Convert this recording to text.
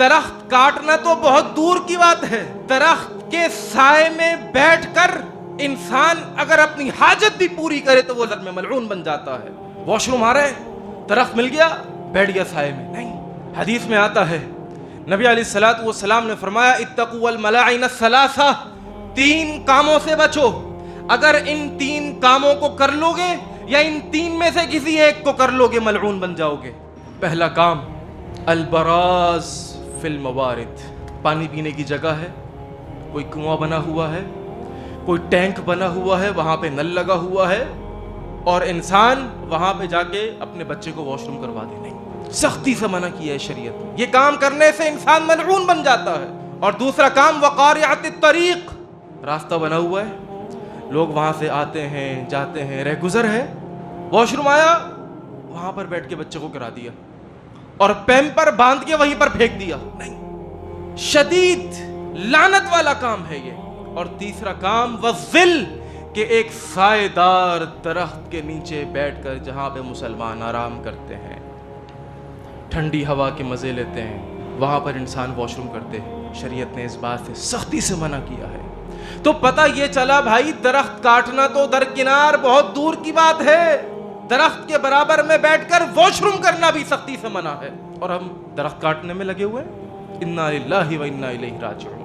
درخت کاٹنا تو بہت دور کی بات ہے، درخت کے سائے میں بیٹھ کر انسان اگر اپنی حاجت بھی پوری کرے تو وہ لر میں ملعون بن جاتا ہے۔ واش روم آ رہا ہے، درخت مل گیا، بیٹھ گیا سائے میں، نہیں۔ حدیث میں آتا ہے نبی علیہ الصلوۃ والسلام نے فرمایا اتقوا الملاعن الثلاثہ، 3 کاموں سے بچو، اگر ان 3 کاموں کو کر لو گے یا ان 3 میں سے کسی ایک کو کر لو گے ملعون بن جاؤ گے۔ پہلا کام البراز فی الموارد، پانی پینے کی جگہ ہے، کوئی کنواں بنا ہوا ہے، کوئی ٹینک بنا ہوا ہے، وہاں پہ نل لگا ہوا ہے اور انسان وہاں پہ جا کے اپنے بچے کو واش روم کروا دے، نہیں، سختی سے منع کیا ہے شریعت نے، یہ کام کرنے سے انسان ملعون بن جاتا ہے۔ اور دوسرا کام وقارعۃ الطریق، راستہ بنا ہوا ہے، لوگ وہاں سے آتے ہیں جاتے ہیں، رہ گزر ہے، واش روم آیا، وہاں پر بیٹھ کے بچے کو کرا دیا اور پیمپر باندھ کے وہیں پر پھینک دیا، نہیں، شدید لعنت والا کام ہے یہ۔ اور تیسرا کام وظل، کہ ایک سائے دار درخت کے نیچے بیٹھ کر جہاں پہ مسلمان آرام کرتے ہیں، ٹھنڈی ہوا کے مزے لیتے ہیں، وہاں پر انسان واش روم کرتے ہیں، شریعت نے اس بات سے سختی سے منع کیا ہے۔ تو پتہ یہ چلا بھائی درخت کاٹنا تو درکنار بہت دور کی بات ہے، درخت کے برابر میں بیٹھ کر واش روم کرنا بھی سختی سے منع ہے، اور ہم درخت کاٹنے میں لگے ہوئے ہیں۔ انا للہ و انا الیہ راجعون۔